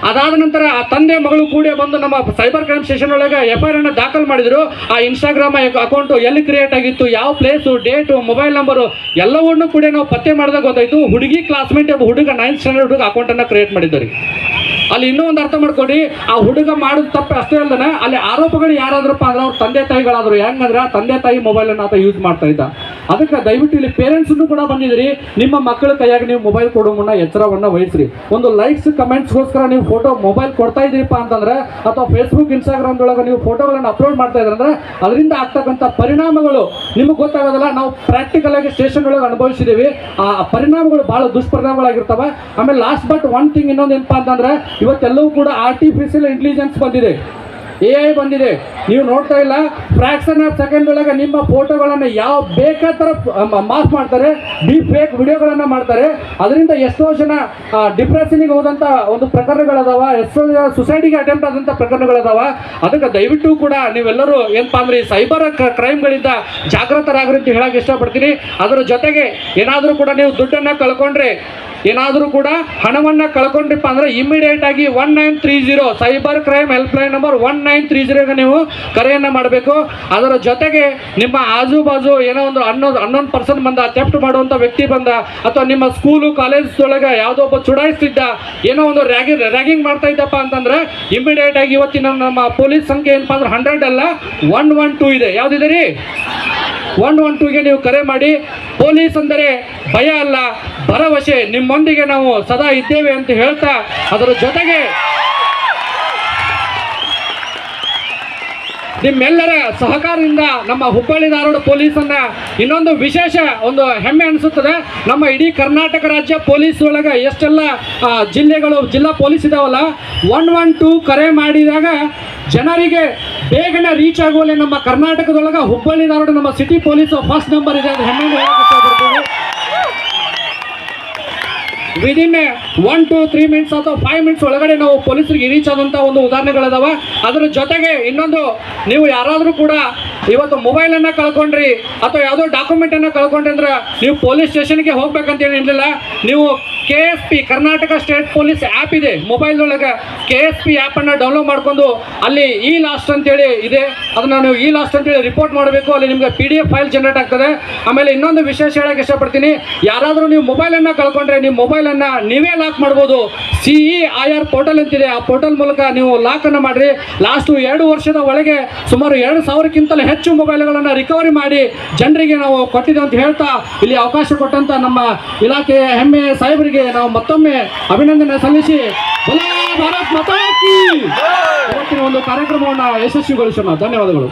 ಅದಾದ ನಂತರ ಆ ತಂದೆ ಮಗಳು ಕೂಡ ಬಂದು ನಮ್ಮ ಸೈಬರ್ ಕ್ರೈಮ್ ಸ್ಟೇಷನ್ ಒಳಗೆ FIR ಅನ್ನು ದಾಖಲು ಮಾಡಿದ್ರು. ಆ ಇನ್ಸ್ಟಾಗ್ರಾಮ್ ಅಕೌಂಟ್ ಎಲ್ಲಿ ಕ್ರಿಯೇಟ್ ಆಗಿತ್ತು, ಯಾವ ಪ್ಲೇಸು, ಡೇಟು, ಮೊಬೈಲ್ ನಂಬರು ಎಲ್ಲವನ್ನೂ ಕೂಡ ನಾವು ಪತ್ತೆ ಮಾಡಿದಾಗ ಗೊತ್ತಾಯ್ತು ಹುಡುಗಿ ಕ್ಲಾಸ್ಮೇಟ್ ಹುಡುಗ 9th ಸ್ಟ್ಯಾಂಡರ್ಡ್ ಹುಡುಗ ಅಕೌಂಟನ್ನು ಕ್ರಿಯೇಟ್ ಮಾಡಿದ್ದಾರೆ. ಅಲ್ಲಿ ಇನ್ನೂ ಒಂದು ಅರ್ಥ ಮಾಡ್ಕೊಡಿ, ಆ ಹುಡುಗ ಮಾಡೋದು ತಪ್ಪು ಅಷ್ಟೇ ಅಲ್ಲದೆ ಅಲ್ಲಿ ಆರೋಪಗಳು ಯಾರಾದ್ರಪ್ಪ ಅಂದ್ರೆ ಅವ್ರ ತಂದೆ ತಾಯಿಗಳಾದ್ರು. ಹೆಂಗಂದ್ರೆ ತಂದೆ ತಾಯಿ ಮೊಬೈಲನ್ನು ಆತ ಯೂಸ್ ಮಾಡ್ತಾ ಇದ್ದ. ಅದಕ್ಕೆ ದಯವಿಟ್ಟು ಇಲ್ಲಿ ಪೇರೆಂಟ್ಸ್ನು ಕೂಡ ಬಂದಿದ್ದೀರಿ, ನಿಮ್ಮ ಮಕ್ಕಳ ಕೈಯಾಗಿ ನೀವು ಮೊಬೈಲ್ ಕೊಡೋ ಮುನ್ನ ಎಚ್ಚರವನ್ನು ವಹಿಸ್ರಿ. ಒಂದು ಲೈಕ್ಸ್ ಕಮೆಂಟ್ಸ್ಗೋಸ್ಕರ ನೀವು ಮೊಬೈಲ್ ಕೊಡ್ತಾ ಇದ್ದೀರಿಪ್ಪ ಅಂತಂದ್ರೆ, ಅಥವಾ ಫೇಸ್ಬುಕ್ ಇನ್ಸ್ಟಾಗ್ರಾಮ್ದೊಳಗೆ ನೀವು ಫೋಟೋಗಳನ್ನು ಅಪ್ಲೋಡ್ ಮಾಡ್ತಾ ಇದ್ರೆ ಅಂದ್ರೆ ಅದರಿಂದ ಆಗ್ತಕ್ಕಂಥ ಪರಿಣಾಮಗಳು ನಿಮಗೆ ಗೊತ್ತಾಗೋದಿಲ್ಲ. ನಾವು ಪ್ರಾಕ್ಟಿಕಲ್ ಆಗಿ ಸ್ಟೇಷನ್ ಒಳಗೆ ಅನುಭವಿಸಿದ್ದೀವಿ. ಆ ಪರಿಣಾಮಗಳು ಭಾಳ ದುಷ್ಪರಿಣಾಮಗಳಾಗಿರ್ತವೆ. ಆಮೇಲೆ ಲಾಸ್ಟ್ ಬಟ್ ಒನ್ ಥಿಂಗ್ ಇನ್ನೊಂದು ಏನಪ್ಪಾ ಅಂತಂದ್ರೆ, ಇವತ್ತೆಲ್ಲವೂ ಕೂಡ ಆರ್ಟಿಫಿಷಿಯಲ್ ಇಂಟೆಲಿಜೆನ್ಸ್ ಬಂದಿದೆ, AI ಬಂದಿದೆ. ನೀವು ನೋಡ್ತಾ ಇಲ್ಲ, ಫ್ರಾಕ್ಷನ್ ಆಫ್ ಸೆಕೆಂಡ್ ಒಳಗೆ ನಿಮ್ಮ ಫೋಟೋಗಳನ್ನು ಯಾವ ಬೇಕಾದ ಮಾಫ್ ಮಾಡ್ತಾರೆ, ಡೀಪ್ ಫೇಕ್ ವಿಡಿಯೋಗಳನ್ನು ಮಾಡ್ತಾರೆ. ಅದರಿಂದ ಎಷ್ಟೋ ಜನ ಡಿಪ್ರೆಷನ್ಗೆ ಹೋದಂಥ ಒಂದು ಪ್ರಕರಣಗಳದಾವ, ಎಷ್ಟೋ ಜನ ಸುಸೈಡಿಗೆ ಅಟೆಂಪ್ಟ್ ಆದಂಥ ಪ್ರಕರಣಗಳದಾವ. ಅದಕ್ಕೆ ದಯವಿಟ್ಟು ಕೂಡ ನೀವೆಲ್ಲರೂ ಏನಪ್ಪಾ ಅಂದ್ರೆ ಈ ಸೈಬರ್ ಕ್ರೈಮ್ಗಳಿಂದ ಜಾಗೃತರಾಗ್ರಿ ಅಂತ ಹೇಳಕ್ಕೆ ಇಷ್ಟಪಡ್ತೀನಿ. ಅದರ ಜೊತೆಗೆ ಏನಾದರೂ ಕೂಡ ನೀವು ದುಡ್ಡನ್ನು ಕಳ್ಕೊಂಡ್ರೆ, ಏನಾದರೂ ಕೂಡ ಹಣವನ್ನು ಕಳ್ಕೊಂಡ್ರಿಪ್ಪ ಅಂದ್ರೆ ಇಮಿಡಿಯೇಟ್ ಆಗಿ 1930 ಸೈಬರ್ ಕ್ರೈಮ್ ಹೆಲ್ಪ್ಲೈನ್ ನಂಬರ್ 1930ಗೆ ನೀವು ಕರೆಯನ್ನು ಮಾಡಬೇಕು. ಅದರ ಜೊತೆಗೆ ನಿಮ್ಮ ಆಜು ಬಾಜು ಏನೋ ಒಂದು ಅನ್ನೊಂದು ಪರ್ಸನ್ ಬಂದ, ಥೆಫ್ಟ್ ಮಾಡುವಂಥ ವ್ಯಕ್ತಿ ಬಂದ, ಅಥವಾ ನಿಮ್ಮ ಸ್ಕೂಲು ಕಾಲೇಜೊಳಗೆ ಯಾವುದೋ ಒಬ್ಬ ಚುಡಾಯಿಸ್ತಿದ್ದ, ಏನೋ ಒಂದು ರ್ಯಾಗಿಂಗ್ ಮಾಡ್ತಾ ಇದ್ದಪ್ಪ ಅಂತಂದ್ರೆ ಇಮಿಡಿಯೇಟ್ ಆಗಿ ಇವತ್ತಿನ ನಮ್ಮ ಪೊಲೀಸ್ ಸಂಖ್ಯೆ ಏನಪ್ಪ ಅಂದ್ರೆ 100 ಅಲ್ಲ 112 ಇದೆ. ಯಾವುದಿದೆ ರೀ? 112ಗೆ ನೀವು ಕರೆ ಮಾಡಿ. ಪೊಲೀಸ್ ಅಂದರೆ ಭಯ ಅಲ್ಲ, ಭರವಸೆ. ನಿಮ್ಮೊಂದಿಗೆ ನಾವು ಸದಾ ಇದ್ದೇವೆ ಅಂತ ಹೇಳ್ತಾ, ಅದರ ಜೊತೆಗೆ ನಿಮ್ಮೆಲ್ಲರ ಸಹಕಾರದಿಂದ ನಮ್ಮ ಹುಬ್ಬಳ್ಳಿ ಧಾರವಾಡ ಪೊಲೀಸನ್ನ ಇನ್ನೊಂದು ವಿಶೇಷ ಒಂದು ಹೆಮ್ಮೆ ಅನಿಸುತ್ತದೆ. ನಮ್ಮ ಇಡೀ ಕರ್ನಾಟಕ ರಾಜ್ಯ ಪೊಲೀಸ್ ಒಳಗೆ ಎಷ್ಟೆಲ್ಲ ಜಿಲ್ಲಾ ಪೊಲೀಸ್ ಇದಾವಲ್ಲ, 112 ಕರೆ ಮಾಡಿದಾಗ ಜನರಿಗೆ ಬೇಗನೆ ರೀಚ್ ಆಗುವಲ್ಲಿ ನಮ್ಮ ಕರ್ನಾಟಕದೊಳಗೆ ಹುಬ್ಬಳ್ಳಿ ಧಾರವಾಡ ನಮ್ಮ ಸಿಟಿ ಪೊಲೀಸ್ ಫಸ್ಟ್ ನಂಬರ್ ಇದೆ. ಅದು ಹೆಮ್ಮೆ ಹೇಳಕ್ಕೆ ಇಷ್ಟಪಡ್ತೀವಿ. ವಿದಿನ್ 1 to 3 minutes ಅಥವಾ 5 minutes ಒಳಗಡೆ ನಾವು ಪೊಲೀಸರಿಗೆ ರೀಚ್ ಆದಂಥ ಒಂದು ಉದಾಹರಣೆಗಳಿದಾವೆ. ಅದರ ಜೊತೆಗೆ ಇನ್ನೊಂದು, ನೀವು ಯಾರಾದರೂ ಕೂಡ ಇವತ್ತು ಮೊಬೈಲನ್ನು ಕಳ್ಕೊಂಡ್ರಿ ಅಥವಾ ಯಾವುದೋ ಡಾಕ್ಯುಮೆಂಟನ್ನು ಕಳ್ಕೊಂಡ್ರಿ ಅಂದ್ರೆ ನೀವು ಪೊಲೀಸ್ ಸ್ಟೇಷನ್ಗೆ ಹೋಗ್ಬೇಕಂತ ಏನಿರಲಿಲ್ಲ. ನೀವು KSP Karnataka state police app ಇದೆ ಮೊಬೈಲ್ದೊಳಗೆ. KSP ಆ್ಯಪನ್ನು ಡೌನ್ಲೋಡ್ ಮಾಡ್ಕೊಂಡು ಅಲ್ಲಿ ಲಾಸ್ಟ್ ಅಂತೇಳಿ ಇದೆ, ಅದನ್ನು ನೀವು ಲಾಸ್ಟ್ ಅಂತೇಳಿ ರಿಪೋರ್ಟ್ ಮಾಡಬೇಕು. ಅಲ್ಲಿ ನಿಮಗೆ PDF ಫೈಲ್ ಜನರೇಟ್ ಆಗ್ತದೆ. ಆಮೇಲೆ ಇನ್ನೊಂದು ವಿಶೇಷ ಹೇಳಕ್ಕೆ ಇಷ್ಟಪಡ್ತೀನಿ, ಯಾರಾದರೂ ನೀವು ಮೊಬೈಲನ್ನು ಕಳ್ಕೊಂಡ್ರೆ ನಿಮ್ಮ ಮೊಬೈಲನ್ನು ನೀವೇ ಲಾಕ್ ಮಾಡ್ಬೋದು. CEIR ಪೋರ್ಟಲ್ ಅಂತಿದೆ, ಆ ಪೋರ್ಟಲ್ ಮೂಲಕ ನೀವು ಲಾಕನ್ನು ಮಾಡಿರಿ. ಲಾಸ್ಟು 2 ವರ್ಷದ ಒಳಗೆ ಸುಮಾರು 2,000ಕ್ಕಿಂತಲೂ ಹೆಚ್ಚು ಮೊಬೈಲ್ಗಳನ್ನು ರಿಕವರಿ ಮಾಡಿ ಜನರಿಗೆ ನಾವು ಕೊಟ್ಟಿದ್ದೇವೆ ಅಂತ ಹೇಳ್ತಾ, ಇಲ್ಲಿ ಅವಕಾಶ ಕೊಟ್ಟಂಥ ನಮ್ಮ ಇಲಾಖೆಯ ಹೆಮ್ಮೆಯ ಸಾಹೇಬರಿಗೆ ನಾವು ಮತ್ತೊಮ್ಮೆ ಅಭಿನಂದನೆ ಸಲ್ಲಿಸಿ ಭಾರತ್ ಮಾತಾ ಕೀ ಇವತ್ತಿನ ಒಂದು ಕಾರ್ಯಕ್ರಮವನ್ನು ಯಶಸ್ವಿಗೊಳಿಸೋಣ. ಧನ್ಯವಾದಗಳು.